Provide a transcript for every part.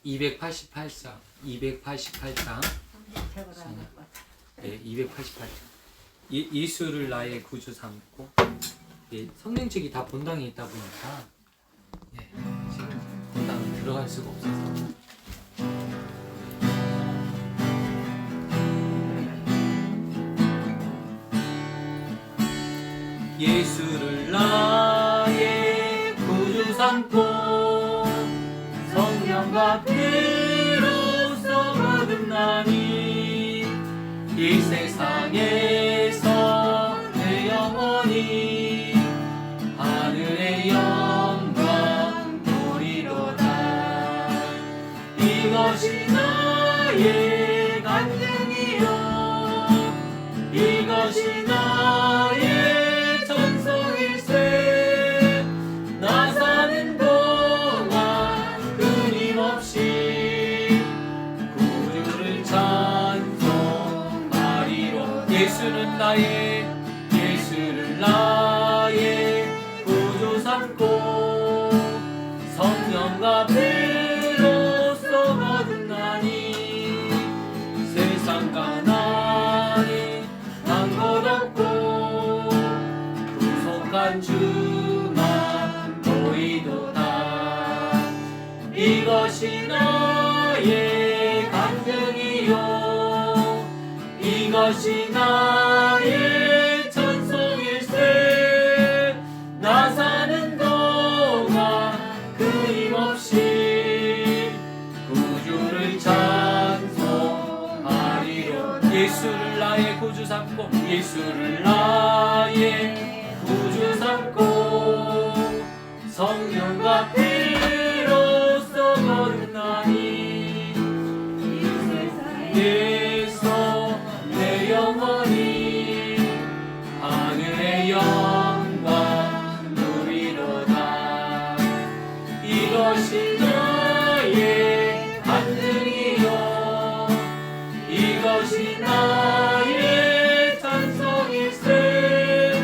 288장. 네, 288장. 예수를 나의 구주 삼고, 예, 성경책이 다 본당에 있다 보니까, 예, 지금 본당은 들어갈 수가 없어서. 예수를 나의 구주 삼고 성령과 피로써 거듭나니 이 세상에서 내 영혼이 하늘의 영광 보리로다. 이것이 나의 간증이요 이것이 나의 나 사는 동안 끊임없이 구주를 찬송하리로. 예수를 나의 구주 삼고 성령과 피로써 거듭나니 세상과 나니 난 것 없고 구속한 주만 보이도다. 이것이 나의 간증이요 이것이 나의 찬송일세. 나 사는 동안 끊임없이 구주를 찬송하리로. 예수를 나의 구주 삼고 예수를 나의 구주 삼고 성령과 피로써 거듭나니 이 세상에서 내 영혼이 하늘의 영광 누리로다. 이것이 나의 간증이요 이것이 나의 찬송일세.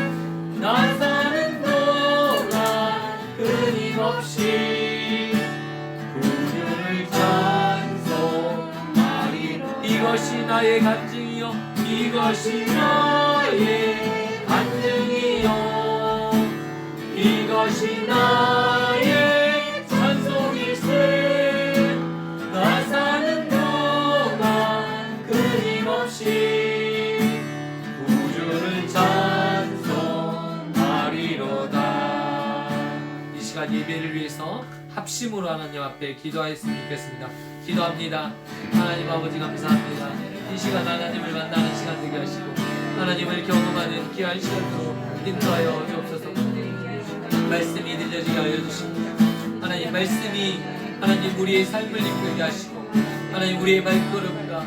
나 사는 동안 끊임없이 구주를 찬송하리로. 이것이 나의 간증이요 이것이 나의 간증이요 이것이 나의 찬송일세. 나 사는 동안 끊임없이 구주를 찬송하리로다. 이 시간 예배를 위해서 합심으로 하나님 앞에 기도하였으면 좋겠습니다. 기도합니다. 하나님 아버지 감사합니다. 이 시간 하나님을 만나는 시간 되게 하시고 하나님을 경험하는 귀한 시간으로 인도하여 주옵소서. 말씀이 들려지게 하여 주시고 하나님 말씀이 하나님 우리의 삶을 이끌게 하시고 하나님 우리의 발걸음과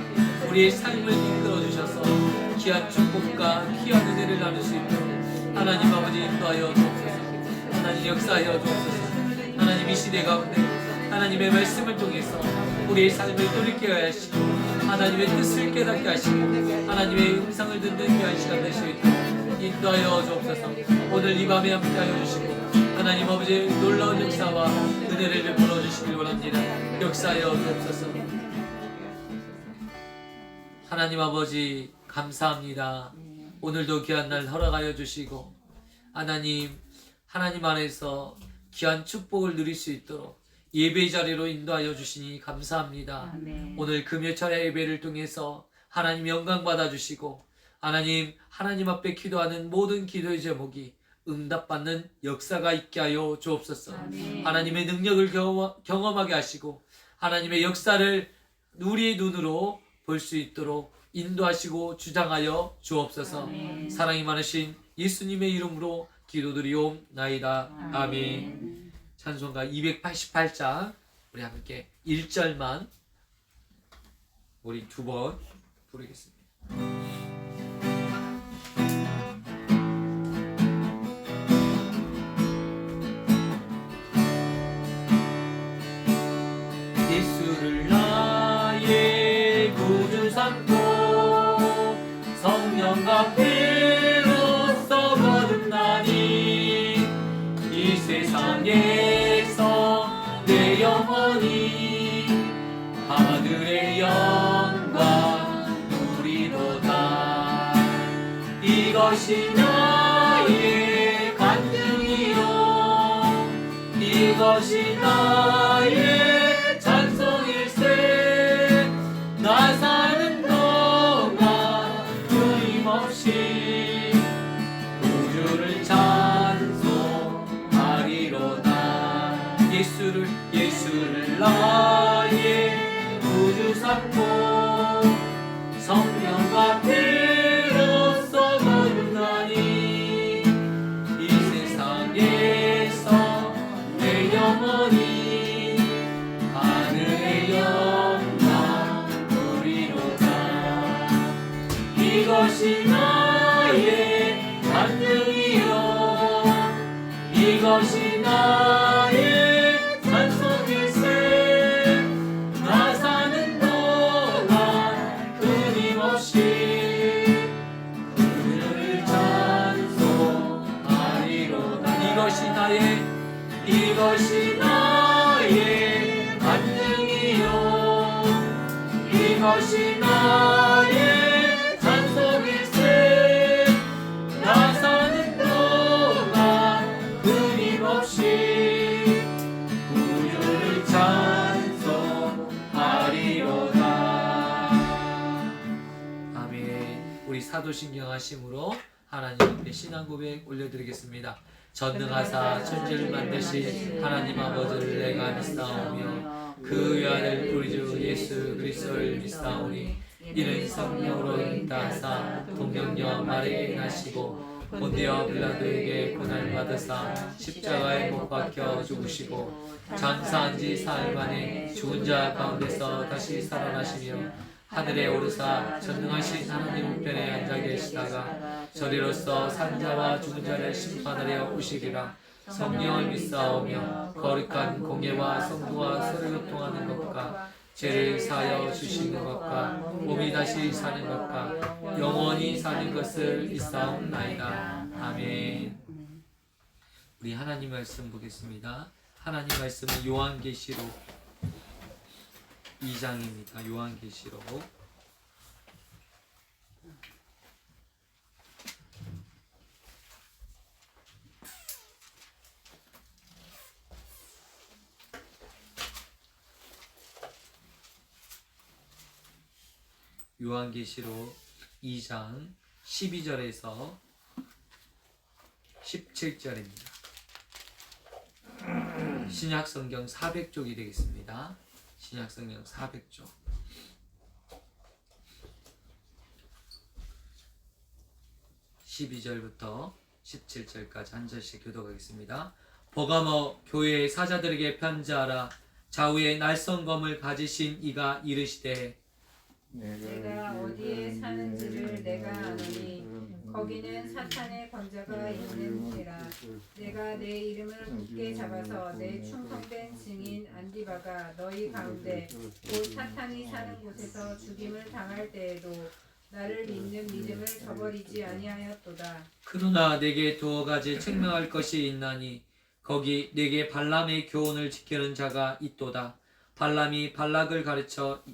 우리의 삶을 이끌어 주셔서 귀한 축복과 귀한 은혜를 나눌 수 있도록 하나님 아버지 인도하여 주옵소서. 하나님 역사하여 주옵소서. 하나님 이 시대 가운데 하나님의 말씀을 통해서 우리의 삶을 돌이켜야 하시고 하나님의 뜻을 깨닫게 하시고 하나님의 음성을 듣는 귀한 시간 되실 수 있도록 인도하여 주옵소서. 오늘 이 밤에 함께하여 주시고 하나님 아버지의 놀라운 역사와 은혜를 베풀어 주시길 원합니다. 역사하여 주옵소서. 하나님 아버지 감사합니다. 오늘도 귀한 날 허락하여 주시고 하나님 안에서 귀한 축복을 누릴 수 있도록 예배 자리로 인도하여 주시니 감사합니다. 아멘. 오늘 금요철의 예배를 통해서 하나님 영광 받아주시고 하나님 앞에 기도하는 모든 기도의 제목이 응답받는 역사가 있게 하여 주옵소서. 아멘. 하나님의 능력을 경험하게 하시고 하나님의 역사를 우리의 눈으로 볼 수 있도록 인도하시고 주장하여 주옵소서. 아멘. 사랑이 많으신 예수님의 이름으로 기도드리옵나이다. 아멘. 아멘. 찬송가 288장 우리 함께 1절만 우리 두 번 부르겠습니다. 예수를 나의 구주 삼고 성령과 피로써 거듭나니 이 세상에서 내 영혼이 이것이 나의 간증이요 이것이 나의 찬송일세 나 사는 동안 끊임없이 우주를 찬송하리로다 예수를 나의 구주 삼고 성령과 피로써 거듭나니 이 세상에서 내 영혼이 하늘의 영광 누리로다 이것이 나의 간증이요 이것이 나의 찬송일세 나 사는 동안 끊임없이 그를 찬송하리로다 이것이 나의 간증이요 이것이 나의 찬송일세 나 사는 동안 끊임없이 구주를 찬송하리로다. 아멘. 우리 사도신경 하심으로 하나님 앞에 신앙 고백 올려드리겠습니다. 전능하사 천지를 만드신 하나님 아버지를 내가 믿사오며 그 외아들 우리 주 예수 그리스도를 믿사오니 이는 성령으로 인도하사 동정녀 마리아에게 나시고 본디오 빌라도에게 고난을 받으사 십자가에 못 박혀 죽으시고 장사한 지 사흘 만에 죽은 자 가운데서 다시 살아나시며 하늘에 오르사 전능하신 하나님 우편에 앉아 계시다가 저리로서 산자와 죽은 자를 심판하려 오시리라. 성령을 믿사오며 거룩한 공예와 성부와 서로 교통하는 것과 죄를 사하여 주시는 것과 몸이 다시 사는 것과 영원히 사는 것을 믿사옵나이다. 아멘. 우리 하나님 말씀 보겠습니다. 하나님 말씀은 요한계시록 2장입니다. 요한계시록 요한계시록 2장 12절에서 17절입니다. 신약성경 400쪽이 되겠습니다. 신약성경 400쪽 12절부터 17절까지 한 절씩 교독하겠습니다. 버가모 교회의 사자들에게 편지하라. 좌우에 날성검을 가지신 이가 이르시되 내가 어디에 사는지를 내가 아노니 거기는 사탄의 권자가 있는 데라. 내가 내 이름을 굳게 잡아서 내 충성된 증인 안디바가 너희 가운데 곧 사탄이 사는 곳에서 죽임을 당할 때에도 나를 믿는 믿음을 저버리지 아니하였도다. 그러나 내게 두어 가지 책명할 것이 있나니 거기 내게 발람의 교훈을 지키는 자가 있도다. 발람이 발락을 가르쳐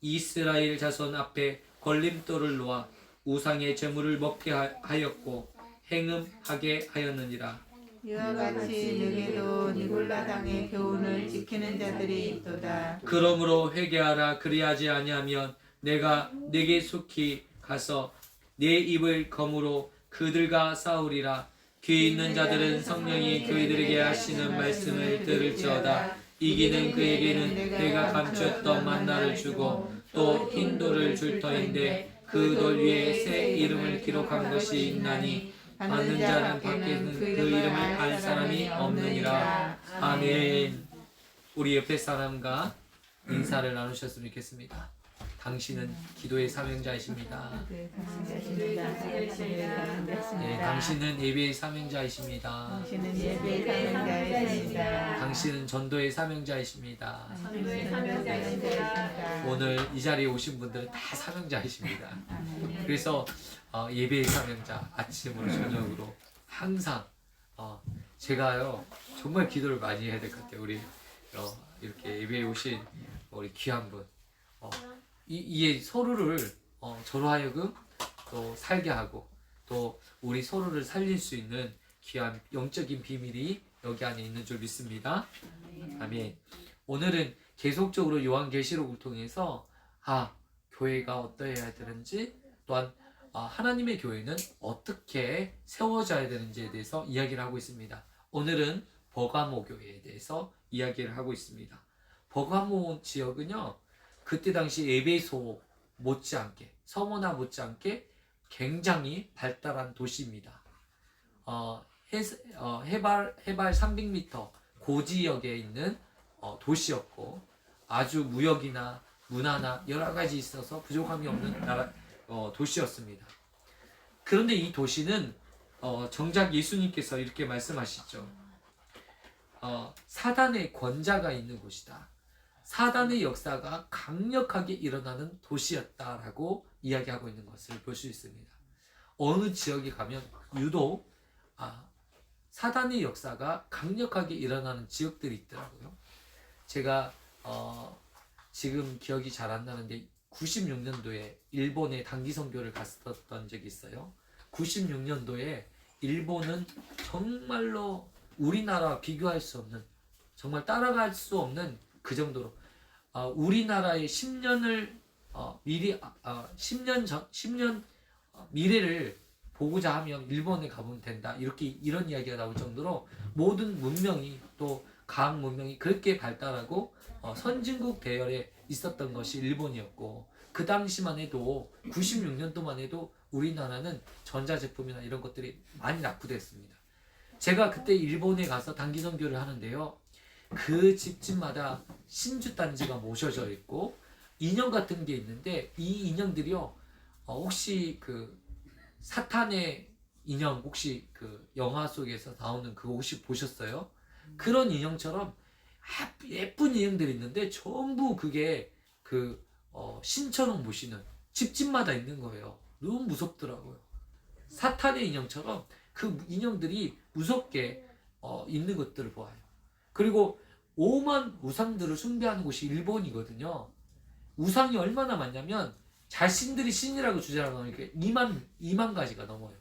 이스라엘 자손 앞에 걸림돌을 놓아 우상의 제물을 먹게 하였고 행음하게 하였느니라. 이와 같이 내게도 니골라 당의 교훈을 지키는 자들이 있도다. 그러므로 회개하라. 그리하지 아니하면 내가 네게 속히 가서 네 입을 검으로 그들과 싸우리라. 귀 있는 자들은 성령이 그들에게 하시는 말씀을 들을지어다. 이기는 그에게는 내가 감추었던 만나를 주고 또 흰 돌을 줄 터인데 그 돌 위에 새 이름을 기록한 것이 있나니 받는 자는 밖에는 그 이름을 알 사람이 없느니라. 아멘. 우리 옆에 사람과 인사를 나누셨으면 좋겠습니다. 당신은 기도의 사명자이십니다. 네, 당신은 예배의 사명자이십니다. 당신은 예배의 사명자이십니다. 당신은 전도의 사명자이십니다. 전도의 사명자이십니다. 오늘 이 자리에 오신 분들은 다 사명자이십니다. 그래서 예배의 사명자, 아침으로 저녁으로 항상 제가요 정말 기도를 많이 해야 될 것 같아요. 우리 이렇게 예배에 오신 우리 귀한 분, 이게 서로를 저로 하여금 또 살게 하고 또 우리 서로를 살릴 수 있는 귀한 영적인 비밀이 여기 안에 있는 줄 믿습니다. 아멘. 오늘은 계속적으로 요한계시록을 통해서 교회가 어떠해야 되는지, 또한 하나님의 교회는 어떻게 세워져야 되는지에 대해서 이야기를 하고 있습니다. 오늘은 버가모 교회에 대해서 이야기를 하고 있습니다. 버가모 지역은요, 그때 당시 에베소 못지않게, 서머나 못지않게 굉장히 발달한 도시입니다. 해발 300m 고지역에 있는 도시였고, 아주 무역이나 문화나 여러 가지 있어서 부족함이 없는 도시였습니다. 그런데 이 도시는 정작 예수님께서 이렇게 말씀하시죠. 사단의 권자가 있는 곳이다. 사단의 역사가 강력하게 일어나는 도시였다라고 이야기하고 있는 것을 볼 수 있습니다. 어느 지역에 가면 유독 사단의 역사가 강력하게 일어나는 지역들이 있더라고요. 제가 지금 기억이 잘 안 나는데 96년도에 일본에 단기 선교를 갔었던 적이 있어요. 96년도에 일본은 정말로 우리나라와 비교할 수 없는, 정말 따라갈 수 없는 그 정도로 우리나라의 10년을 미리 10년 미래를 보고자 하면 일본에 가보면 된다. 이런 이야기가 나올 정도로 모든 문명이, 또 과학 문명이 그렇게 발달하고 선진국 대열에 있었던 것이 일본이었고, 그 당시만 해도 96년도만 해도 우리나라는 전자제품이나 이런 것들이 많이 낙후됐습니다. 제가 그때 일본에 가서 단기 선교를 하는데요, 그 집집마다 신주단지가 모셔져 있고 인형 같은 게 있는데, 이 인형들이요, 혹시 그 사탄의 인형, 혹시 그 영화 속에서 나오는 그거 혹시 보셨어요? 그런 인형처럼 예쁜 인형들이 있는데 전부 그게 신처럼 모시는, 집집마다 있는 거예요. 너무 무섭더라고요. 사탄의 인형처럼 그 인형들이 무섭게 있는 것들을 보아요. 그리고 오만 우상들을 숭배하는 곳이 일본이거든요. 우상이 얼마나 많냐면 자신들이 신이라고 주장하니까 2만 가지가 넘어요.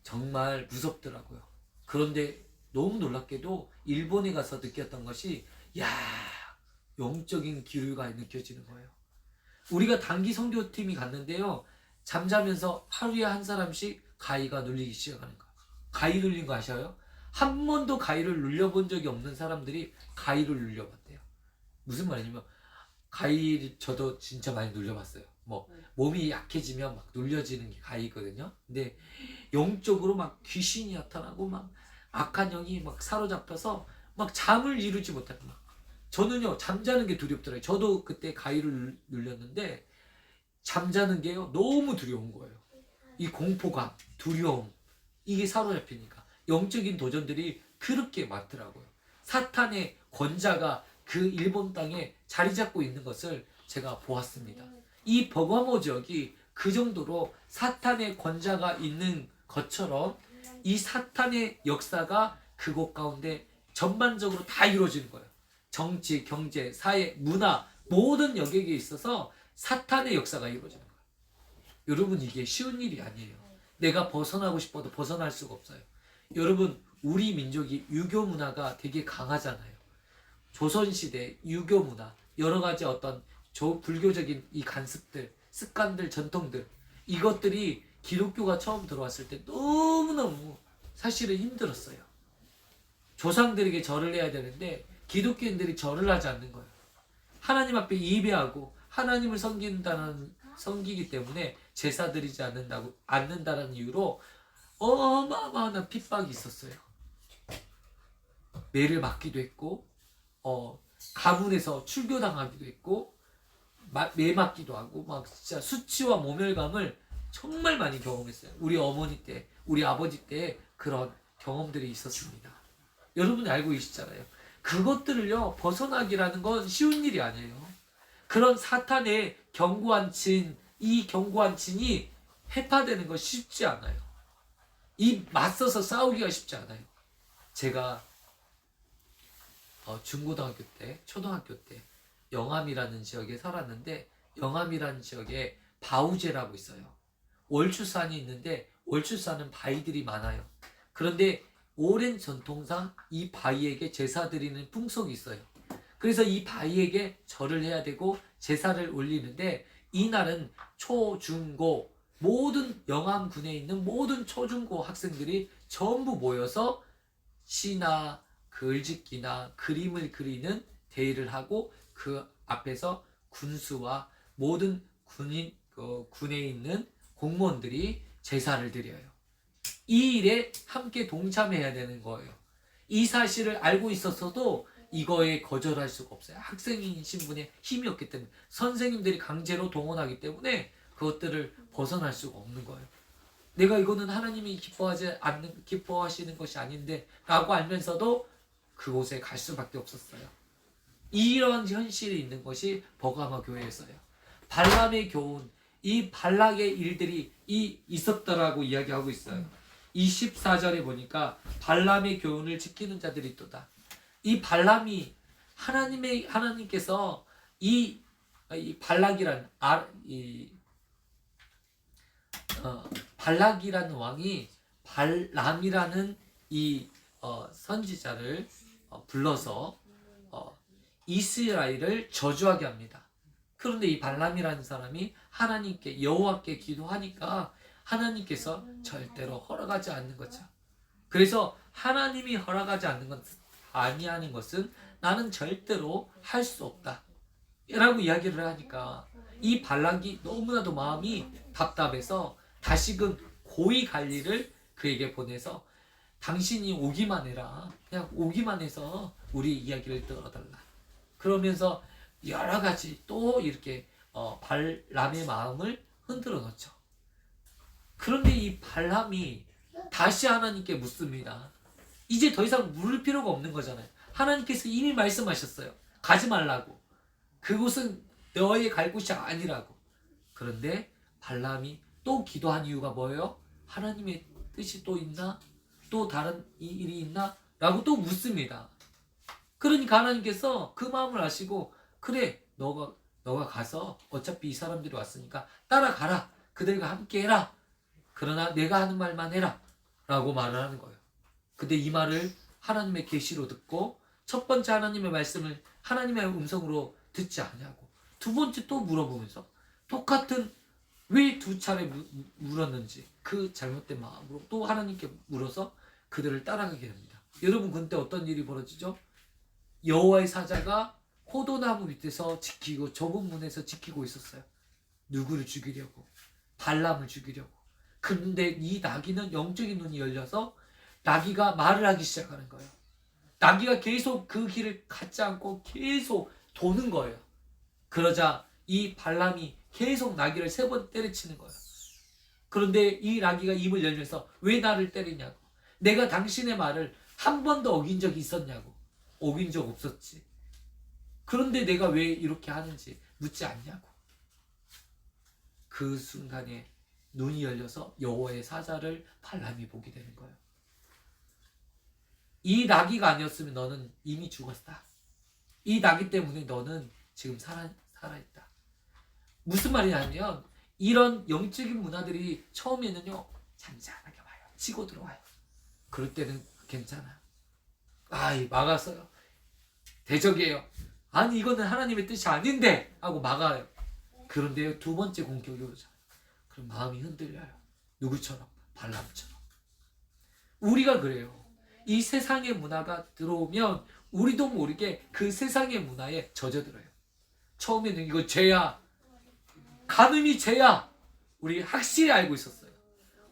정말 무섭더라고요. 그런데 너무 놀랍게도 일본에 가서 느꼈던 것이, 영적인 기류가 느껴지는 거예요. 우리가 단기 선교팀이 갔는데요, 잠자면서 하루에 한 사람씩 가위가 눌리기 시작하는 거예요. 가위 눌린 거 아셔요? 한 번도 가위를 눌려본 적이 없는 사람들이 가위를 눌려봤대요. 무슨 말이냐면, 가위 저도 진짜 많이 눌려봤어요. 몸이 약해지면 막 눌려지는 게 가위거든요. 근데 영적으로 막 귀신이 나타나고 막 악한 영이 막 사로잡혀서 막 잠을 이루지 못하고, 저는요 잠자는 게 두렵더라고요. 저도 그때 가위를 눌렸는데 잠자는 게요 너무 두려운 거예요. 이 공포감, 두려움, 이게 사로잡히니까 영적인 도전들이 그렇게 많더라고요. 사탄의 권자가 그 일본 땅에 자리 잡고 있는 것을 제가 보았습니다. 이 버가모 지역이 그 정도로 사탄의 권자가 있는 것처럼 이 사탄의 역사가 그곳 가운데 전반적으로 다 이루어지는 거예요. 정치, 경제, 사회, 문화 모든 영역에 있어서 사탄의 역사가 이루어지는 거예요. 여러분, 이게 쉬운 일이 아니에요. 내가 벗어나고 싶어도 벗어날 수가 없어요. 여러분, 우리 민족이 유교 문화가 되게 강하잖아요. 조선시대 유교 문화, 여러 가지 어떤 불교적인 이 관습들, 습관들, 전통들, 이것들이 기독교가 처음 들어왔을 때 너무너무 사실은 힘들었어요. 조상들에게 절을 해야 되는데 기독교인들이 절을 하지 않는 거예요. 하나님 앞에 예배하고 하나님을 섬기기 때문에 제사 드리지 않는다는 이유로 어마어마한 핍박이 있었어요. 매를 맞기도 했고, 가문에서 출교당하기도 했고, 매 맞기도 하고, 막 진짜 수치와 모멸감을 정말 많이 경험했어요. 우리 어머니 때, 우리 아버지 때 그런 경험들이 있었습니다. 여러분이 알고 계시잖아요. 그것들을요 벗어나기라는 건 쉬운 일이 아니에요. 그런 사탄의 견고한 진, 이 견고한 진이 해파되는 건 쉽지 않아요. 이 맞서서 싸우기가 쉽지 않아요. 제가 중고등학교 때, 초등학교 때 영암이라는 지역에 살았는데, 영암이라는 지역에 바우제라고 있어요. 월출산이 있는데 월출산은 바위들이 많아요. 그런데 오랜 전통상 이 바위에게 제사 드리는 풍속이 있어요. 그래서 이 바위에게 절을 해야 되고 제사를 올리는데 이날은 초, 중, 고 모든 영암군에 있는 모든 초, 중, 고 학생들이 전부 모여서 시나 글짓기나 그림을 그리는 대회를 하고 그 앞에서 군수와 모든 군에 있는 공무원들이 제사를 드려요. 이 일에 함께 동참해야 되는 거예요. 이 사실을 알고 있었어도 이거에 거절할 수가 없어요. 학생인 신분에 힘이 없기 때문에 선생님들이 강제로 동원하기 때문에 그것들을 벗어날 수가 없는 거예요. 내가 이거는 하나님이 기뻐하시는 것이 아닌데 라고 알면서도 그곳에 갈 수밖에 없었어요. 이런 현실이 있는 것이 버가마 교회였어요. 발람의 교훈, 이 발락의 일들이 있었다라고 이야기하고 있어요. 24절에 보니까 발람의 교훈을 지키는 자들이 있도다. 이 발람이 하나님께서 이 발락이란 발락이라는 왕이 발람이라는 이 선지자를 불러서 이스라엘을 저주하게 합니다. 그런데 이 발람이라는 사람이 하나님께 여호와께 기도하니까 하나님께서 절대로 허락하지 않는 거죠. 그래서 하나님이 허락하지 않는 것 아니하는 것은 나는 절대로 할 수 없다 라고 이야기를 하니까 이 발락이 너무나도 마음이 답답해서 다시금 고이 관리를 그에게 보내서 당신이 오기만 해라, 그냥 오기만 해서 우리 이야기를 들어달라 그러면서 여러 가지 또 이렇게 발람의 마음을 흔들어 놓죠. 그런데 이 발람이 다시 하나님께 묻습니다. 이제 더 이상 물을 필요가 없는 거잖아요. 하나님께서 이미 말씀하셨어요. 가지 말라고. 그곳은 너의 갈 곳이 아니라고. 그런데 발람이 또 기도한 이유가 뭐예요? 하나님의 뜻이 또 있나? 또 다른 일이 있나? 라고 또 묻습니다. 그러니까 하나님께서 그 마음을 아시고 그래 너가 가서 어차피 이 사람들이 왔으니까 따라가라. 그들과 함께 해라. 그러나 내가 하는 말만 해라 라고 말을 하는 거예요. 근데 이 말을 하나님의 계시로 듣고 첫 번째 하나님의 말씀을 하나님의 음성으로 듣지 않냐고 두 번째 또 물어보면서 똑같은 왜 두 차례 물었는지 그 잘못된 마음으로 또 하나님께 물어서 그들을 따라가게 됩니다. 여러분 그때 어떤 일이 벌어지죠? 여호와의 사자가 포도나무 밑에서 지키고 좁은 문에서 지키고 있었어요. 누구를 죽이려고? 발람을 죽이려고. 근데 이 나귀는 영적인 눈이 열려서 나귀가 말을 하기 시작하는 거예요. 나귀가 계속 그 길을 갖지 않고 계속 도는 거예요. 그러자 이 발람이 계속 나귀를 3번 때려치는 거예요. 그런데 이 나귀가 입을 열면서 왜 나를 때리냐고. 내가 당신의 말을 한 번도 어긴 적이 있었냐고. 어긴 적 없었지. 그런데 내가 왜 이렇게 하는지 묻지 않냐고. 그 순간에 눈이 열려서 여호와의 사자를 발람이 보게 되는 거예요. 이 나귀가 아니었으면 너는 이미 죽었다. 이 나귀 때문에 너는 지금 살아있다. 무슨 말이냐면 이런 영적인 문화들이 처음에는요 잔잔하게 와요. 치고 들어와요. 그럴 때는 괜찮아요. 막았어요. 대적이에요. 아니 이거는 하나님의 뜻이 아닌데 하고 막아요. 그런데 두 번째 공격이 오잖아요. 그럼 마음이 흔들려요. 누구처럼? 발람처럼. 우리가 그래요. 이 세상의 문화가 들어오면 우리도 모르게 그 세상의 문화에 젖어들어요. 처음에는 이거 죄야. 간음이 죄야. 우리 확실히 알고 있었어요.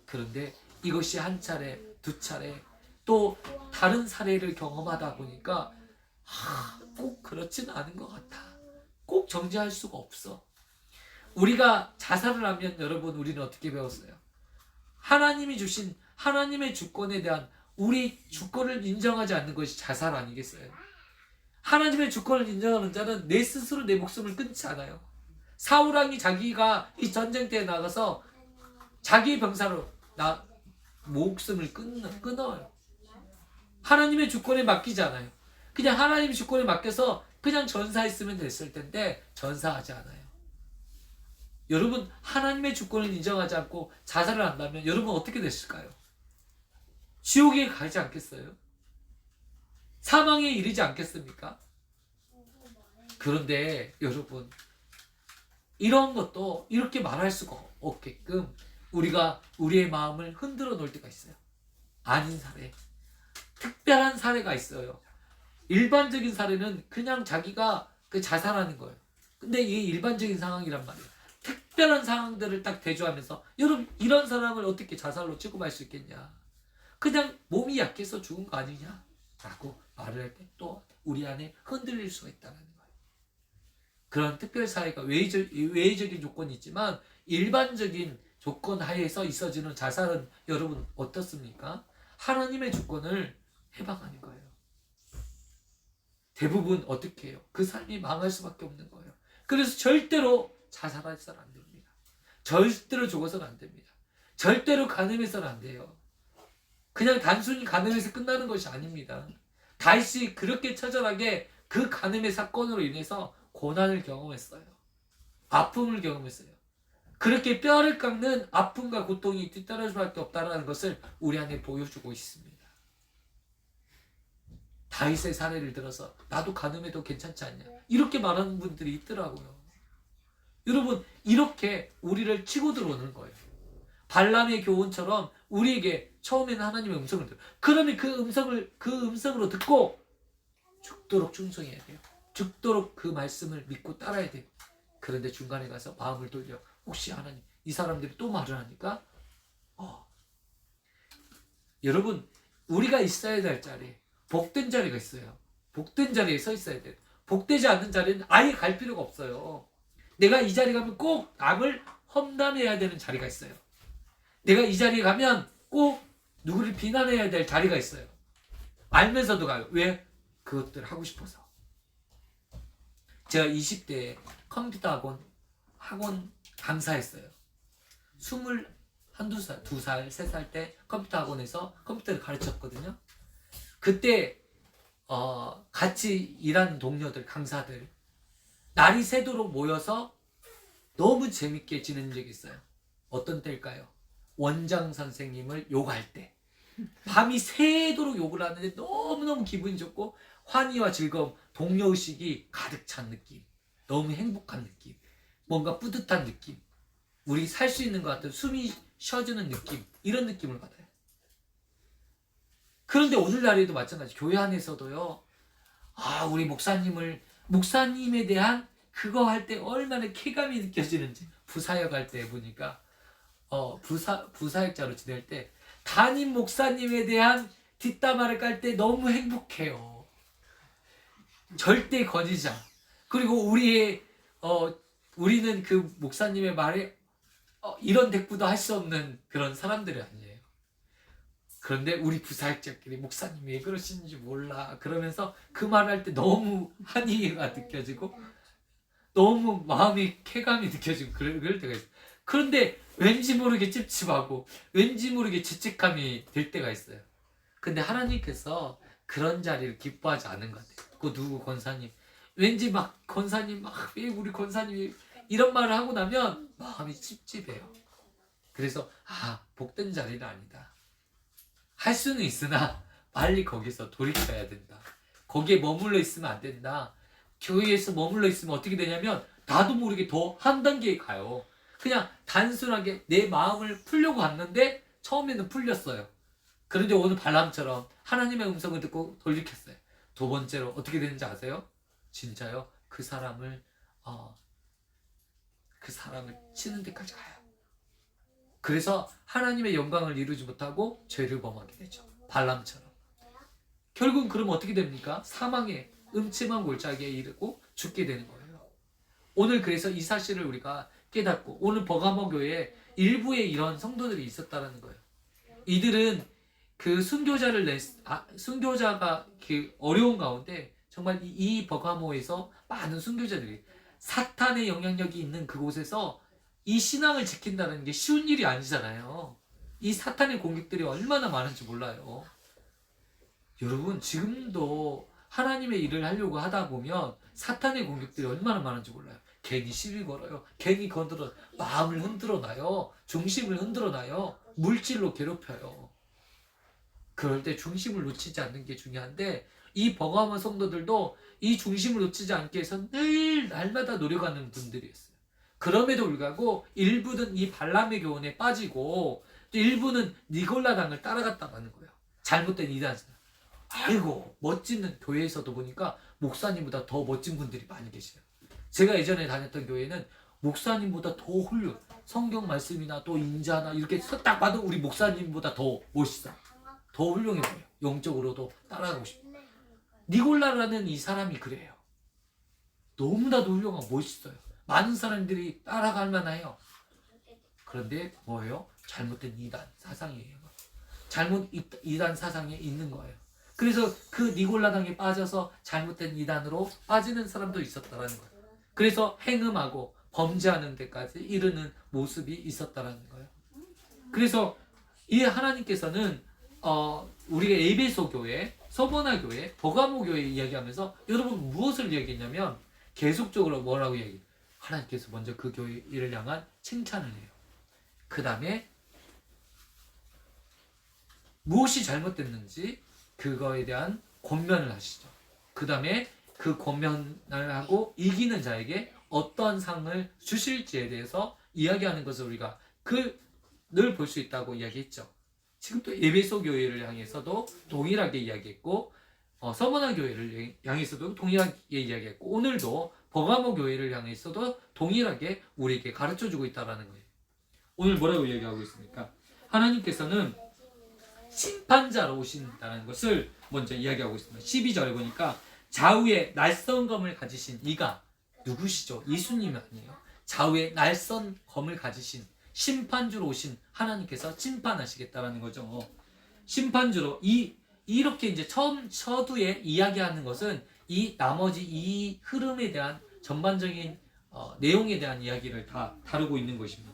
그런데 이것이 한 차례, 두 차례, 또 다른 사례를 경험하다 보니까 꼭 그렇지는 않은 것 같아. 꼭 정죄할 수가 없어. 우리가 자살을 하면 여러분 우리는 어떻게 배웠어요? 하나님이 주신 하나님의 주권에 대한 우리 주권을 인정하지 않는 것이 자살 아니겠어요? 하나님의 주권을 인정하는 자는 내 스스로 내 목숨을 끊지 않아요. 사울왕이 자기가 이 전쟁터에 나가서 자기 병사로 목숨을 끊어요. 하나님의 주권에 맡기지 않아요. 그냥 하나님의 주권에 맡겨서 그냥 전사했으면 됐을 텐데 전사하지 않아요. 여러분 하나님의 주권을 인정하지 않고 자살을 한다면 여러분 어떻게 됐을까요? 지옥에 가지 않겠어요? 사망에 이르지 않겠습니까? 그런데 여러분 이런 것도 이렇게 말할 수가 없게끔 우리가 우리의 마음을 흔들어 놓을 때가 있어요. 아닌 사례, 특별한 사례가 있어요. 일반적인 사례는 그냥 자기가 그 자살하는 거예요. 근데 이게 일반적인 상황이란 말이에요. 특별한 상황들을 딱 대조하면서 여러분 이런 사람을 어떻게 자살로 취급할 수 있겠냐, 그냥 몸이 약해서 죽은 거 아니냐 라고 말을 할 때 또 우리 안에 흔들릴 수가 있다는 거예요. 그런 특별 사회가 외의적인 조건이 있지만 일반적인 조건 하에서 있어지는 자살은 여러분 어떻습니까? 하나님의 주권을 해방하는 거예요. 대부분 어떻게 해요? 그 삶이 망할 수밖에 없는 거예요. 그래서 절대로 자살해서는 안 됩니다. 절대로 죽어서는 안 됩니다. 절대로 간음해서는 안 돼요. 그냥 단순히 간음해서 끝나는 것이 아닙니다. 다윗이 그렇게 처절하게 그 간음의 사건으로 인해서 고난을 경험했어요. 아픔을 경험했어요. 그렇게 뼈를 깎는 아픔과 고통이 뒤따를 수밖에 없다는 것을 우리 안에 보여주고 있습니다. 다윗의 사례를 들어서 나도 간음해도 괜찮지 않냐 이렇게 말하는 분들이 있더라고요. 여러분 이렇게 우리를 치고 들어오는 거예요. 발람의 교훈처럼 우리에게 처음에는 하나님의 음성을 들어요. 그러면 그 음성으로 듣고 죽도록 충성해야 돼요. 죽도록 그 말씀을 믿고 따라야 돼요. 그런데 중간에 가서 마음을 돌려 혹시 하나님 이 사람들이 또 말을 하니까 여러분 우리가 있어야 될 자리, 복된 자리가 있어요. 복된 자리에 서 있어야 돼요. 복되지 않는 자리는 아예 갈 필요가 없어요. 내가 이 자리에 가면 꼭 남을 험담해야 되는 자리가 있어요. 내가 이 자리에 가면 꼭 누구를 비난해야 될 자리가 있어요. 알면서도 가요. 왜? 그것들 하고 싶어서. 제가 20대에 컴퓨터 학원 강사했어요. 21, 2살, 3살 때 컴퓨터 학원에서 컴퓨터를 가르쳤거든요. 그때 같이 일하는 동료들, 강사들 날이 새도록 모여서 너무 재밌게 지낸 적이 있어요. 어떤 때일까요? 원장 선생님을 욕할 때 밤이 새도록 욕을 하는데 너무너무 기분이 좋고 환희와 즐거움, 동료의식이 가득 찬 느낌, 너무 행복한 느낌, 뭔가 뿌듯한 느낌, 우리 살 수 있는 것 같은 숨이 쉬어지는 느낌, 이런 느낌을 받아요. 그런데 오늘날에도 마찬가지. 교회 안에서도요, 우리 목사님에 대한 그거 할 때 얼마나 쾌감이 느껴지는지 부사역 할 때 보니까 부사역자로 지낼 때 담임 목사님에 대한 뒷담화를 깔 때 너무 행복해요. 절대 거짓이자. 그리고 우리는 그 목사님의 말에 이런 대꾸도 할 수 없는 그런 사람들이 아니에요. 그런데 우리 부사역자끼리 목사님이 왜 그러시는지 몰라 그러면서 그 말을 할 때 너무 한이가 느껴지고 너무 마음이 쾌감이 느껴지고 그럴 때가 있어요. 그런데 왠지 모르게 찝찝하고 왠지 모르게 죄책감이 들 때가 있어요. 근데 하나님께서 그런 자리를 기뻐하지 않은 것 같아요. 그 누구 권사님 왠지 막 권사님 왜 우리 권사님이 이런 말을 하고 나면 마음이 찝찝해요. 그래서 복된 자리는 아니다. 할 수는 있으나 빨리 거기서 돌이켜야 된다. 거기에 머물러 있으면 안 된다. 교회에서 머물러 있으면 어떻게 되냐면 나도 모르게 더 한 단계에 가요. 그냥 단순하게 내 마음을 풀려고 왔는데 처음에는 풀렸어요. 그런데 오늘 발람처럼 하나님의 음성을 듣고 돌이켰어요. 두 번째로 어떻게 되는지 아세요? 진짜요? 그 사람을 치는 데까지 가요. 그래서 하나님의 영광을 이루지 못하고 죄를 범하게 되죠. 발람처럼. 결국은 그러면 어떻게 됩니까? 사망의 음침한 골짜기에 이르고 죽게 되는 거예요. 오늘 그래서 이 사실을 우리가 깨닫고 오늘 버가모 교회에 일부에 이런 성도들이 있었다는 거예요. 이들은 그 순교자가 그 어려운 가운데 정말 이 버가모에서 많은 순교자들이 사탄의 영향력이 있는 그곳에서 이 신앙을 지킨다는 게 쉬운 일이 아니잖아요. 이 사탄의 공격들이 얼마나 많은지 몰라요. 여러분 지금도 하나님의 일을 하려고 하다 보면 사탄의 공격들이 얼마나 많은지 몰라요. 괜히 시비 걸어요. 괜히 건드려 마음을 흔들어 놔요. 중심을 흔들어 놔요. 물질로 괴롭혀요. 그럴 때 중심을 놓치지 않는 게 중요한데 이 버가모 성도들도 이 중심을 놓치지 않기 위해서 늘 날마다 노력하는 분들이었어요. 그럼에도 불구하고 일부는 이 발람의 교훈에 빠지고 또 일부는 니골라당을 따라갔다는 거예요. 잘못된 이단자. 아이고 멋진 교회에서도 보니까 목사님보다 더 멋진 분들이 많이 계세요. 제가 예전에 다녔던 교회는 목사님보다 더 훌륭 성경 말씀이나 또 인자나 이렇게 딱 봐도 우리 목사님보다 더 멋있어. 더 훌륭해 보여요. 영적으로도 따라가고 싶어. 니골라라는 이 사람이 그래요. 너무나도 훌륭하고 멋있어요. 많은 사람들이 따라갈 만해요. 그런데 뭐예요? 잘못된 이단 사상이에요. 잘못 이단 사상에 있는 거예요. 그래서 그 니골라당에 빠져서 잘못된 이단으로 빠지는 사람도 있었다는 거예요. 그래서 행음하고 범죄하는 데까지 이르는 모습이 있었다는 거예요. 그래서 이 하나님께서는 우리가 에베소 교회, 서머나 교회, 버가모 교회 이야기하면서 여러분 무엇을 얘기했냐면 계속적으로 뭐라고 얘기해요? 하나님께서 먼저 그 교회를 향한 칭찬을 해요. 그 다음에 무엇이 잘못됐는지 그거에 대한 권면을 하시죠. 그 다음에 그 권면을 하고 이기는 자에게 어떠한 상을 주실지에 대해서 이야기하는 것을 우리가 늘 볼 수 있다고 이야기했죠. 지금 또 에베소 교회를 향해서도 동일하게 이야기했고 서머나 교회를 향해서도 동일하게 이야기했고 오늘도 버가모 교회를 향해서도 동일하게 우리에게 가르쳐주고 있다는 거예요. 오늘 뭐라고 이야기하고 있습니까? 하나님께서는 심판자로 오신다는 것을 먼저 이야기하고 있습니다. 12절에 보니까 좌우에 날선 검을 가지신 이가 누구시죠? 예수님이 아니에요. 좌우에 날선 검을 가지신 심판주로 오신 하나님께서 심판하시겠다라는 거죠. 심판주로 이렇게 이제 처음 서두에 이야기하는 것은 이 나머지 이 흐름에 대한 전반적인 내용에 대한 이야기를 다 다루고 있는 것입니다.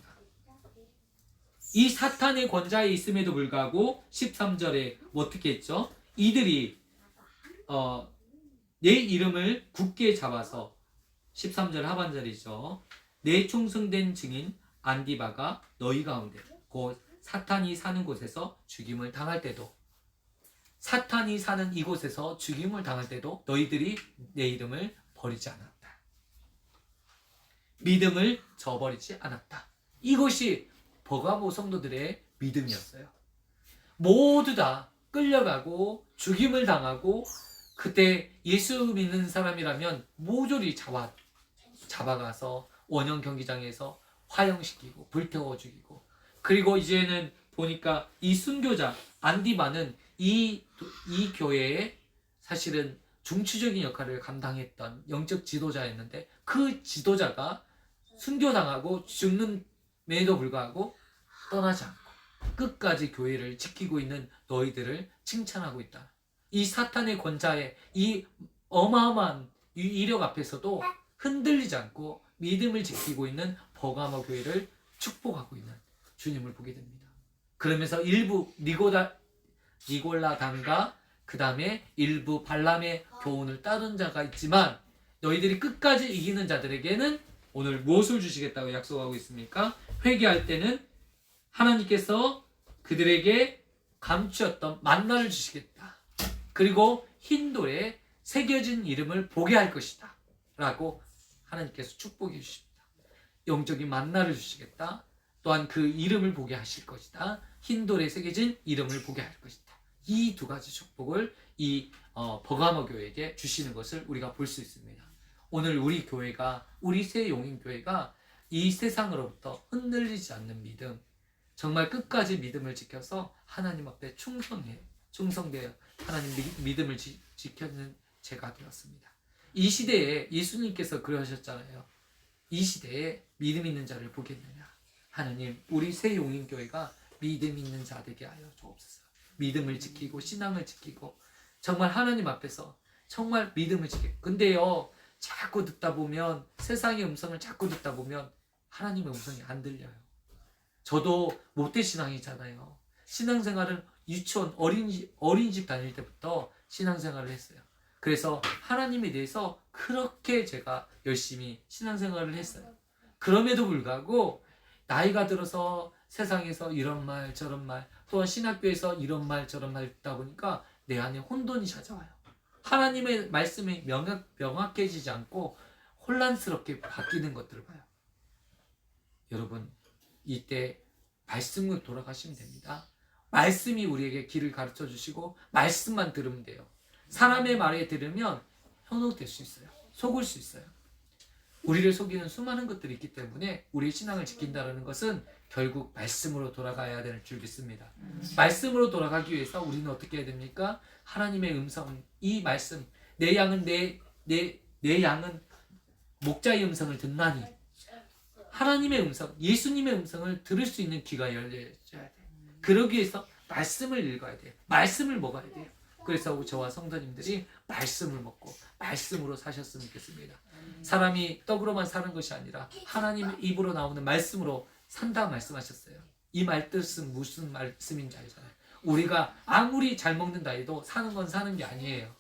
이 사탄의 권좌에 있음에도 불구하고 13절에 어떻게 했죠? 이들이 내 이름을 굳게 잡아서 13절 하반절이죠. 내 충성된 증인 안디바가 너희 가운데 곧 사탄이 사는 곳에서 죽임을 당할 때도 사탄이 사는 이곳에서 죽임을 당할 때도 너희들이 내 이름을 버리지 않았다. 믿음을 저버리지 않았다. 이것이 버가모 성도들의 믿음이었어요. 모두 다 끌려가고 죽임을 당하고 그때 예수 믿는 사람이라면 모조리 잡아가서 원형 경기장에서 화형시키고 불태워 죽이고 그리고 이제는 보니까 이 순교자 안디바는 이 교회에 사실은 중추적인 역할을 감당했던 영적 지도자였는데 그 지도자가 순교당하고 죽는에도 불구하고 떠나지 않고 끝까지 교회를 지키고 있는 너희들을 칭찬하고 있다. 이 사탄의 권좌에 이 어마어마한 이력 앞에서도 흔들리지 않고 믿음을 지키고 있는 버가모 교회를 축복하고 있는 주님을 보게 됩니다. 그러면서 일부 니골라당과 그 다음에 일부 발람의 교훈을 따른 자가 있지만 너희들이 끝까지 이기는 자들에게는 오늘 무엇을 주시겠다고 약속하고 있습니까? 회개할 때는 하나님께서 그들에게 감추었던 만나를 주시겠다. 그리고 흰돌에 새겨진 이름을 보게 할 것이다. 라고 하나님께서 축복해 주십니다. 영적인 만나를 주시겠다. 또한 그 이름을 보게 하실 것이다. 흰돌에 새겨진 이름을 보게 할 것이다. 이 두 가지 축복을 이 버가모 교회에게 주시는 것을 우리가 볼 수 있습니다. 오늘 우리 교회가 우리 새 용인교회가 이 세상으로부터 흔들리지 않는 믿음 정말 끝까지 믿음을 지켜서 하나님 앞에 충성되어 하나님 믿음을 지켜는 제가 되었습니다. 이 시대에 예수님께서 그러셨잖아요. 이 시대에 믿음 있는 자를 보겠느냐. 하나님 우리 새 용인교회가 믿음 있는 자 되게 하여 주옵소서. 믿음을 지키고 신앙을 지키고 정말 하나님 앞에서 정말 믿음을 지키고 근데요 자꾸 듣다 보면 세상의 음성을 자꾸 듣다 보면 하나님의 음성이 안 들려요. 저도 모태신앙이잖아요. 신앙생활을 유치원 어린이집 다닐 때부터 신앙생활을 했어요. 그래서 하나님에 대해서 그렇게 제가 열심히 신앙생활을 했어요. 그럼에도 불구하고 나이가 들어서 세상에서 이런 말 저런 말, 또한 신학교에서 이런 말 저런 말 듣다 보니까 내 안에 혼돈이 찾아와요. 하나님의 말씀이 명확해지지 않고 혼란스럽게 바뀌는 것들을 봐요. 여러분, 이때 말씀으로 돌아가시면 됩니다. 말씀이 우리에게 길을 가르쳐 주시고 말씀만 들으면 돼요. 사람의 말에 들으면 현혹될 수 있어요. 속을 수 있어요. 우리를 속이는 수많은 것들이 있기 때문에 우리의 신앙을 지킨다는 것은 결국 말씀으로 돌아가야 될 줄 믿습니다. 말씀으로 돌아가기 위해서 우리는 어떻게 해야 됩니까? 하나님의 음성, 이 말씀, 내 양은 내 양은 목자의 음성을 듣나니, 하나님의 음성, 예수님의 음성을 들을 수 있는 귀가 열려야 돼. 그러기 위해서 말씀을 읽어야 돼요. 말씀을 먹어야 돼요. 그래서 저와 성도님들이 말씀을 먹고 말씀으로 사셨으면 좋겠습니다. 사람이 떡으로만 사는 것이 아니라 하나님의 입으로 나오는 말씀으로 산다 말씀하셨어요. 이 말뜻은 무슨 말씀인지 알잖아요. 우리가 아무리 잘 먹는다 해도 사는 건 사는 게 아니에요.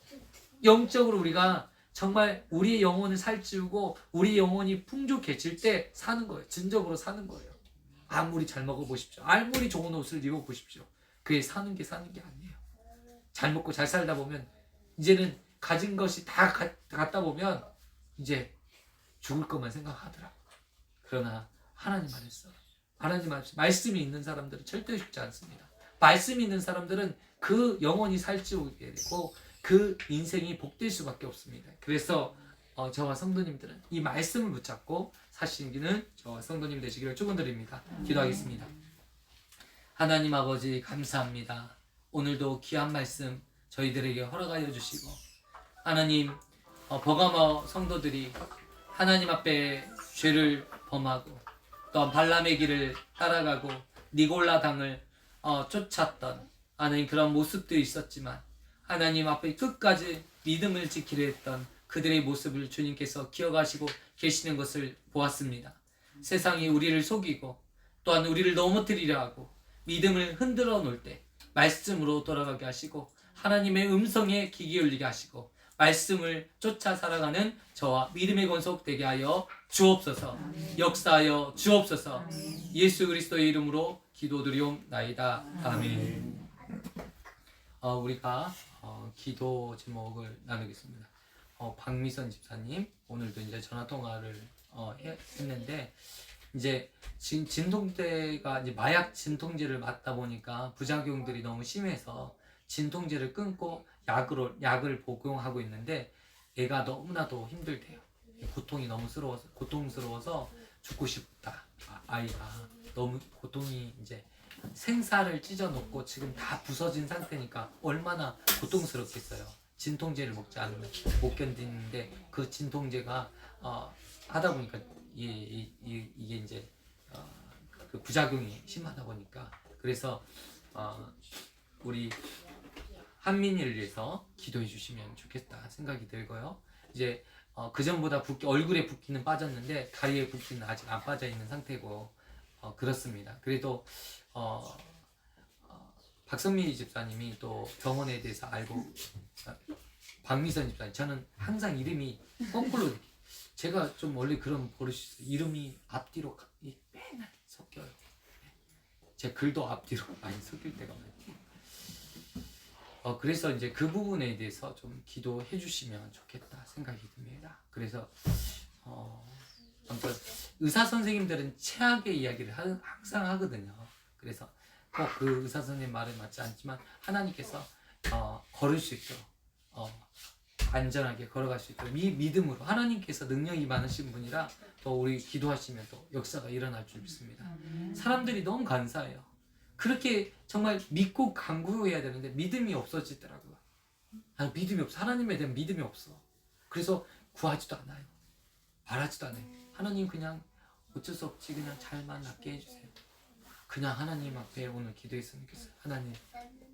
영적으로 우리가 정말 우리의 영혼을 살찌우고 우리 영혼이 풍족해질 때 사는 거예요. 진정으로 사는 거예요. 아무리 잘 먹어보십시오. 아무리 좋은 옷을 입어보십시오. 그게 사는 게 아니에요. 잘 먹고 잘 살다 보면 이제는 가진 것이 다 갖다 보면 이제 죽을 것만 생각하더라고. 그러나 하나님 안에서 하나님 안에서 말씀이 있는 사람들은 절대 죽지 않습니다. 말씀이 있는 사람들은 그 영혼이 살찌우게 되고 그 인생이 복될 수밖에 없습니다. 그래서 저와 성도님들은 이 말씀을 붙잡고 사시기는 저와 성도님 되시기를 축원드립니다. 기도하겠습니다. 하나님 아버지 감사합니다. 오늘도 귀한 말씀 저희들에게 허락하여 주시고, 하나님 버가모 성도들이 하나님 앞에 죄를 범하고 또 발람의 길을 따라가고 니골라 당을 쫓았던 하나님 그런 모습들이 있었지만, 하나님 앞에 끝까지 믿음을 지키려 했던 그들의 모습을 주님께서 기억하시고 계시는 것을 보았습니다. 세상이 우리를 속이고 또한 우리를 넘어뜨리려 하고 믿음을 흔들어 놓을 때 말씀으로 돌아가게 하시고 하나님의 음성에 귀 기울이게 하시고 말씀을 쫓아 살아가는 저와 믿음의 권속 되게 하여 주옵소서. 역사하여 주옵소서. 예수 그리스도의 이름으로 기도드리옵나이다. 아멘. 우리가 기도 제목을 나누겠습니다. 박미선 집사님 오늘도 이제 전화 통화를 했는데, 이제 진통제가 이제 마약 진통제를 맞다 보니까 부작용들이 너무 심해서 진통제를 끊고 약을 복용하고 있는데 애가 너무나도 힘들대요. 고통이 너무 고통스러워서 죽고 싶다. 아이가 너무 고통이 이제 생사를 찢어놓고 지금 다 부서진 상태니까 얼마나 고통스럽겠어요. 진통제를 먹지 않으면 못 견디는데 그 진통제가 하다 보니까 이게 이제 그 부작용이 심하다 보니까, 그래서 우리 한민이를 위해서 기도해 주시면 좋겠다 생각이 들고요. 이제 그 전보다 얼굴에 붓기는 빠졌는데 다리에 붓기는 아직 안 빠져 있는 상태고 그렇습니다. 그래도 박선미 집사님이 또 병원에 대해서 알고, 박미선 집사님, 저는 항상 이름이 거꾸로, 제가 좀 원래 그런 버릇이 있어요. 이름이 앞뒤로 맨날 섞여요. 제 글도 앞뒤로 많이 섞일 때가 많아요. 그래서 이제 그 부분에 대해서 좀 기도해 주시면 좋겠다 생각이 듭니다. 그래서 아무튼 의사 선생님들은 최악의 이야기를 항상 하거든요. 그래서 꼭 그 의사 선생님 말에 맞지 않지만 하나님께서 걸을 수 있도록 안전하게 걸어갈 수 있도록 믿음으로, 하나님께서 능력이 많으신 분이라 또 우리 기도하시면 또 역사가 일어날 줄 믿습니다. 사람들이 너무 간사해요. 그렇게 정말 믿고 간구해야 되는데 믿음이 없어지더라고요. 믿음이 없어. 하나님에 대한 믿음이 없어. 그래서 구하지도 않아요. 바라지도 않아요. 하나님 그냥 어쩔 수 없지 그냥 잘만 낫게 해주세요. 그냥 하나님 앞에 오늘 기도했으면 좋겠어요. 하나님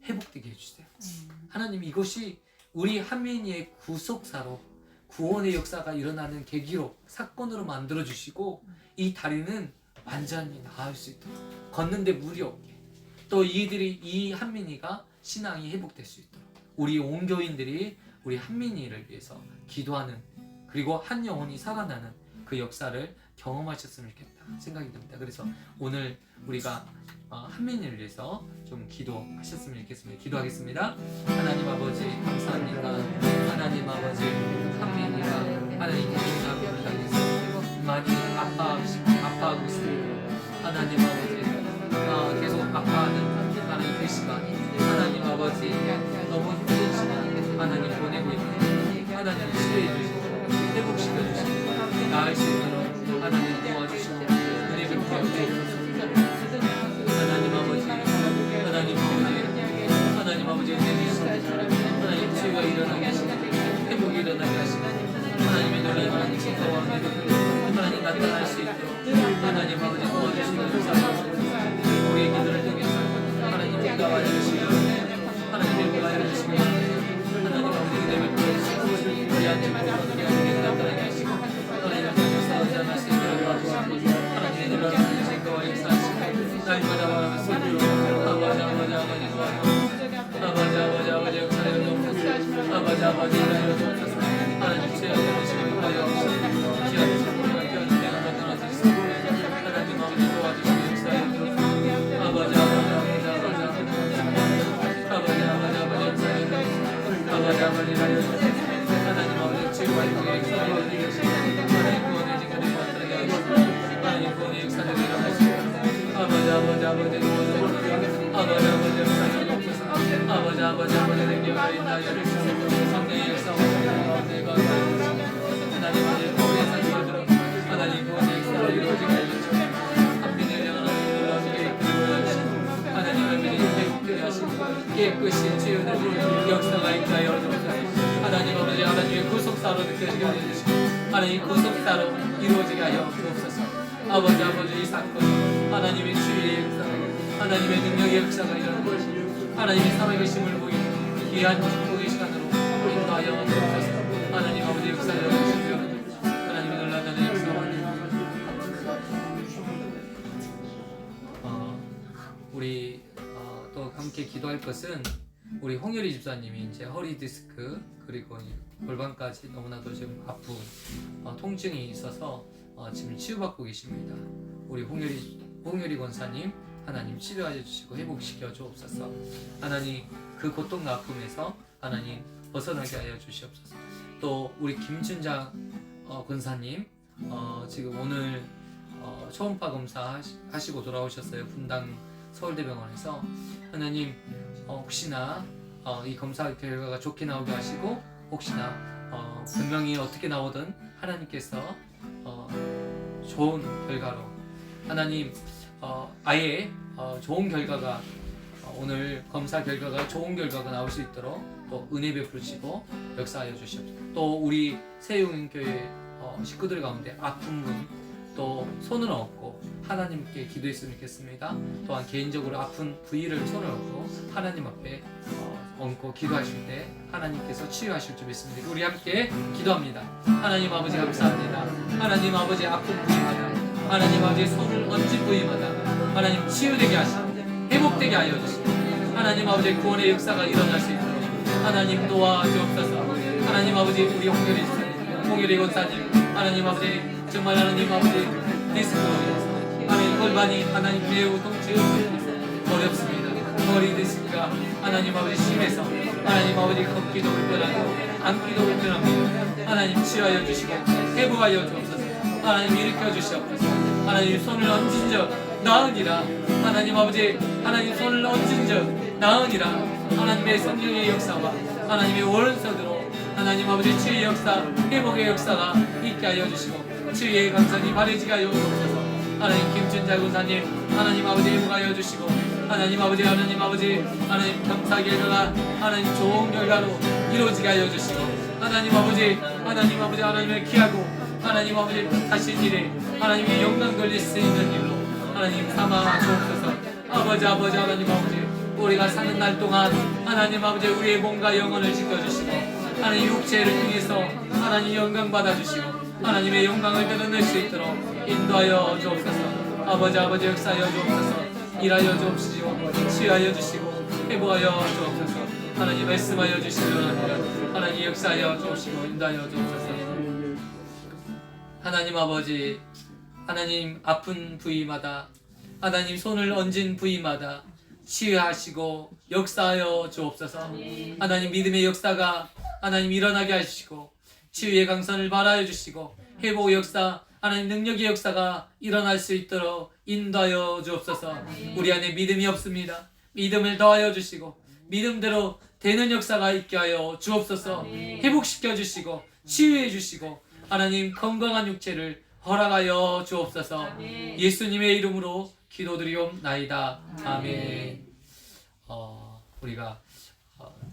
회복되게 해주세요. 하나님 이것이 우리 한민이의 구속사로 구원의 역사가 일어나는 계기로 사건으로 만들어주시고 이 다리는 완전히 나을 수 있도록, 걷는데 무리 없게, 또 이 한민이가 신앙이 회복될 수 있도록 우리 온 교인들이 우리 한민이를 위해서 기도하는, 그리고 한 영혼이 살아나는 그 역사를 경험하셨으면 좋겠다 생각이 듭니다. 그래서 오늘 우리가 한민이를 위해서 좀 기도하셨으면 좋겠습니다. 기도하겠습니다. 하나님 아버지 감사합니다. 하나님 아버지 한민이가 하나님 기도를 당해서 많이 아파하고 있습니다. 하나님 아버지 계속 아파하는 하나님 그 시간, 하나님 아버지 너무 힘든 시간 하나님 보내고 있는데 하나님 치료해 주시고 회복시켜 주시고 나을 수 있도록 하나님 도와주시고 은혜 베풀어 주옵소서. 하나님 아버지 하나님 아버지 은혜 주시고 하나님 치유가 일어나게 하시고 회복이 일어나게 하시고 하나님의 놀라운 증거와 하나님 나타날 수 있도록 하나님 아버지 도와주시고 감사합니다. 우리의 기도를 통해서 하나님 응답하여 주시고 하나님 응답하여 주시고 하나님 아버지 은혜 베풀어 주시고 우리한테 모든 게 나타나게 하시고 하나님 앞에 싸우지 수 있도록 도와주시고 하나님의 놀라운 증거와 역사하시고 날마다 바라며 쓰도록 아버지 도와주시고 아버지 역사하여 주옵소서. 아버지 일하여 주옵소서. 하나님 죄악을 주시고 도와여 주시고 귀한 성령을 깨어는 내가 만들어 주시고 하나님 아버지 도와주시고 역사하여 주옵소서. 아버지 일하여 주옵소서. 하나님 아버지 치유와 육의 역사하여 주옵소서. 하나님 구원의 증거를 나타나게 하시고 하나님 구원의 역사를 일어나시고 아버지 역사하여 주옵소서. 아버지 능력을 인하여 주옵소서. 성령의 역사와 내가 하나님 아버지 구원의 상처를 하나님 구원의 역사를 이루어지게 해주시고 한민을 영원하게 놀라우게 이끌어 주시고 하나님을 회복되게 하시고 깨끗이 치유되는 역사가 있하여 주옵소서. 하나님 아버지 하나님의 구속사로 느껴지게 하여 주시고 하나님 구속사로 이루어지게 하여 주옵소서. 아버지 이 사건 하나님의 치유의 역사 하나님의 능력의 역사가 일어나고 하나님의 살아계심을 보이는 귀한 축복의 시간으로 인도하여 주옵소서. 하나님 아버지 역사를 주시고 하나님의 놀라운 역사와 우리 또 함께 기도할 것은 우리 홍열이 집사님이 이제 허리 디스크 그리고 골반까지 너무나도 지금 아픈 통증이 있어서 지금 치유받고 계십니다. 우리 홍열이 권사님 하나님 치료하여 주시고 회복시켜 주옵소서. 하나님 그 고통과 아픔에서 하나님 벗어나게 하여 주시옵소서. 또 우리 김춘자 권사님 지금 오늘 초음파 검사 하시고 돌아오셨어요. 분당 서울대병원에서. 하나님 혹시나 이 검사 결과가 좋게 나오게 하시고 혹시나 분명히 어떻게 나오든 하나님께서 좋은 결과로 하나님 아예 좋은 결과가 오늘 검사 결과가 좋은 결과가 나올 수 있도록 또 은혜 베푸시고 역사하여 주시옵소서. 또 우리 새용인교회 식구들 가운데 아픈 분 또 손을 얹고 하나님께 기도했으면 좋겠습니다. 또한 개인적으로 아픈 부위를 손을 얹고 하나님 앞에 얹고 기도하실 때 하나님께서 치유하실 줄 믿습니다. 우리 함께 기도합니다. 하나님 아버지 감사합니다. 하나님 아버지 아픈 부위마다 하나님 아버지 손을 얹은 부위마다 하나님 치유되게 하시고 회복되게 하여 주시고 하나님 아버지 구원의 역사가 일어날 수 있도록 하나님 도와주옵소서. 하나님 아버지 우리 홍열이 집사님 홍열이 권사님 하나님 아버지 정말 하나님 아버지 디스크로 인해서 하나님 골반이 하나님 매우 통증이 어렵습니다. 머리 디스크가 하나님 아버지 심해서 하나님 아버지 걷기도 불편하고 앉기도 불편합니다. 하나님 치유하여 주시고 회복하여 주옵소서. 하나님 일으켜 주시옵소서. 하나님 손을 얹은 적 나으니라. 하나님 아버지 하나님 손을 얹은 적 나으니라. 하나님의 성령의 역사와 하나님의 오른손으로 하나님 아버지 치유의 역사 회복의 역사가 있게 하여 주시고 치유의 강선이 바래지게 하여 주옵소서. 하나님 김춘자 권사님 하나님 아버지 회복하여 주시고 하나님 아버지 하나님 검사 결과가 하나님 좋은 결과로 이루어지게 하여 주시고 하나님 아버지 하나님을 기하고 하나님 아버지 하신 일에 하나님의 영광 걸릴 수 있는 일로 하나님 삼아 주옵소서. 아버지 하나님 아버지 우리가 사는 날 동안 하나님 아버지 우리의 몸과 영혼을 지켜주시고 하나님 육체를 통해서 하나님 영광 받아주시고 하나님의 영광을 드러낼 수 있도록 인도하여 주옵소서. 아버지 역사하여 주옵소서. 일하여 주옵시고 치유하여 주시고 회복하여 주옵소서. 하나님 말씀하여 주시기 원합니다. 하나님 역사하여 주시고 인도하여 주옵소서. 하나님 아버지, 하나님 아픈 부위마다, 하나님 손을 얹은 부위마다 치유하시고 역사하여 주옵소서. 하나님 믿음의 역사가 하나님 일어나게 하시고 치유의 강선을 발하여 주시고 회복 역사, 하나님 능력의 역사가 일어날 수 있도록 인도하여 주옵소서. 우리 안에 믿음이 없습니다. 믿음을 더하여 주시고 믿음대로 되는 역사가 있게 하여 주옵소서. 회복시켜 주시고 치유해 주시고 하나님 건강한 육체를 허락하여 주옵소서. 예수님의 이름으로 기도드리옵나이다. 아멘. 우리가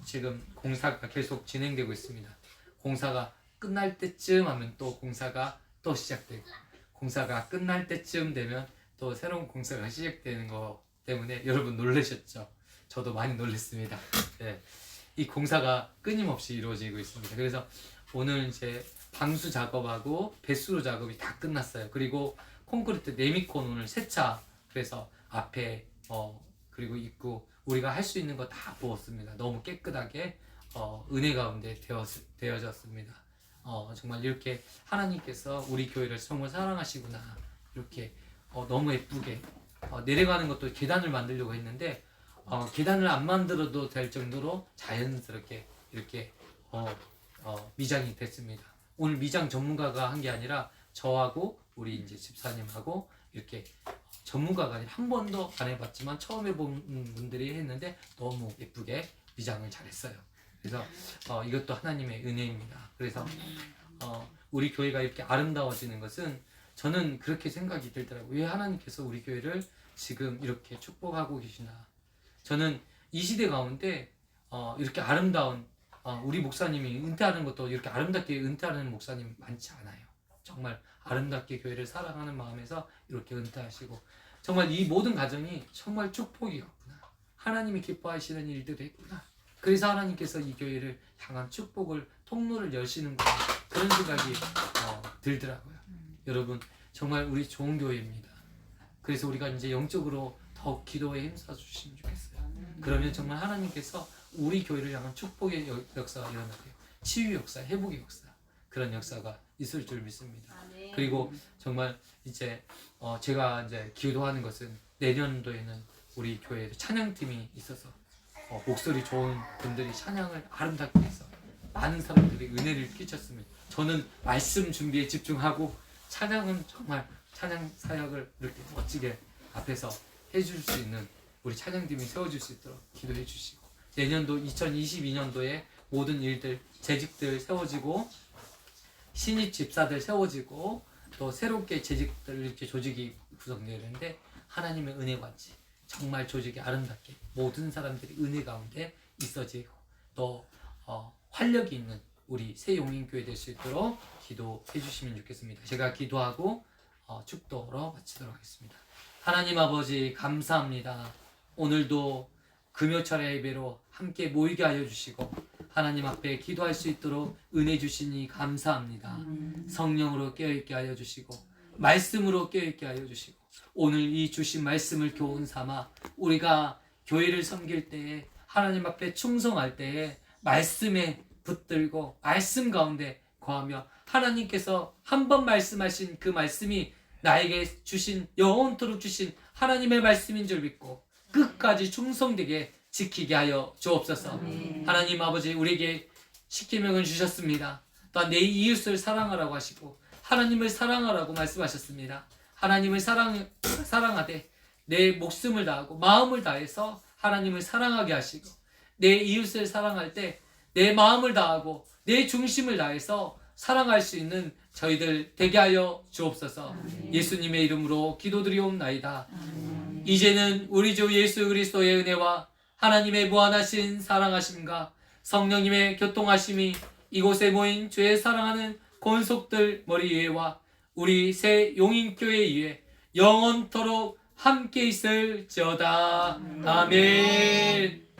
지금 공사가 계속 진행되고 있습니다. 공사가 끝날 때쯤 하면 또 공사가 또 시작되고, 공사가 끝날 때쯤 되면 또 새로운 공사가 시작되는 거 때문에 여러분 놀라셨죠? 저도 많이 놀랐습니다. 네. 이 공사가 끊임없이 이루어지고 있습니다. 그래서 오늘 이제 방수 작업하고 배수로 작업이 다 끝났어요. 그리고 콘크리트 네미콘 오늘 세차, 그래서 앞에 그리고 입구 우리가 할 수 있는 거 다 부었습니다. 너무 깨끗하게 은혜 가운데 되어졌습니다. 정말 이렇게 하나님께서 우리 교회를 정말 사랑하시구나, 이렇게 너무 예쁘게 내려가는 것도 계단을 만들려고 했는데 계단을 안 만들어도 될 정도로 자연스럽게 이렇게 미장이 됐습니다. 오늘 미장 전문가가 한 게 아니라 저하고 우리 이제 집사님하고 이렇게 전문가가 아니라 한 번도 안 해봤지만 처음 해본 분들이 했는데 너무 예쁘게 미장을 잘했어요. 그래서 이것도 하나님의 은혜입니다. 그래서 우리 교회가 이렇게 아름다워지는 것은 저는 그렇게 생각이 들더라고요. 왜 하나님께서 우리 교회를 지금 이렇게 축복하고 계시나. 저는 이 시대 가운데 이렇게 아름다운 우리 목사님이 은퇴하는 것도 이렇게 아름답게 은퇴하는 목사님 많지 않아요. 정말 아름답게 교회를 사랑하는 마음에서 이렇게 은퇴하시고, 정말 이 모든 가정이 정말 축복이었구나, 하나님이 기뻐하시는 일들을 했구나, 그래서 하나님께서 이 교회를 향한 축복을 통로를 여시는구나, 그런 생각이 들더라고요. 여러분 정말 우리 좋은 교회입니다. 그래서 우리가 이제 영적으로 더 기도에 힘써 주시면 좋겠어요. 그러면 정말 하나님께서 우리 교회를 향한 축복의 역사가 일어나고요, 치유 역사, 회복의 역사, 그런 역사가 있을 줄 믿습니다. 그리고 정말 이제 제가 이제 기도하는 것은 내년도에는 우리 교회에 찬양팀이 있어서 목소리 좋은 분들이 찬양을 아름답게 해서 많은 사람들이 은혜를 끼쳤습니다. 저는 말씀 준비에 집중하고 찬양은 정말 찬양 사역을 이렇게 멋지게 앞에서 해줄 수 있는 우리 찬양팀이 세워줄 수 있도록 기도해 주시고, 내년도 2022년도에 모든 일들, 재직들 세워지고 신입 집사들 세워지고 또 새롭게 재직들 이렇게 조직이 구성되는데 하나님의 은혜 관지 정말 조직이 아름답게 모든 사람들이 은혜 가운데 있어지고 또 활력이 있는 우리 새 용인교회 될 수 있도록 기도해 주시면 좋겠습니다. 제가 기도하고 축도로 마치도록 하겠습니다. 하나님 아버지 감사합니다. 오늘도 금요철의 예배로 함께 모이게 하여 주시고 하나님 앞에 기도할 수 있도록 은혜 주시니 감사합니다. 성령으로 깨어있게 하여 주시고 말씀으로 깨어있게 하여 주시고 오늘 이 주신 말씀을 교훈 삼아 우리가 교회를 섬길 때에 하나님 앞에 충성할 때에 말씀에 붙들고 말씀 가운데 거하며 하나님께서 한 번 말씀하신 그 말씀이 나에게 주신 영원토록 주신 하나님의 말씀인 줄 믿고 끝까지 충성되게 지키게 하여 주옵소서. 하나님 아버지 우리에게 십계명을 주셨습니다. 또한 내 이웃을 사랑하라고 하시고 하나님을 사랑하라고 말씀하셨습니다. 하나님을 사랑하되 내 목숨을 다하고 마음을 다해서 하나님을 사랑하게 하시고 내 이웃을 사랑할 때 내 마음을 다하고 내 중심을 다해서 사랑할 수 있는 저희들 되게 하여 주옵소서. 예수님의 이름으로 기도드리옵나이다. 이제는 우리 주 예수 그리스도의 은혜와 하나님의 무한하신 사랑하심과 성령님의 교통하심이 이곳에 모인 주의 사랑하는 권속들 머리 위에와 우리 새 용인교회 위에 영원토록 함께 있을지어다. 아멘.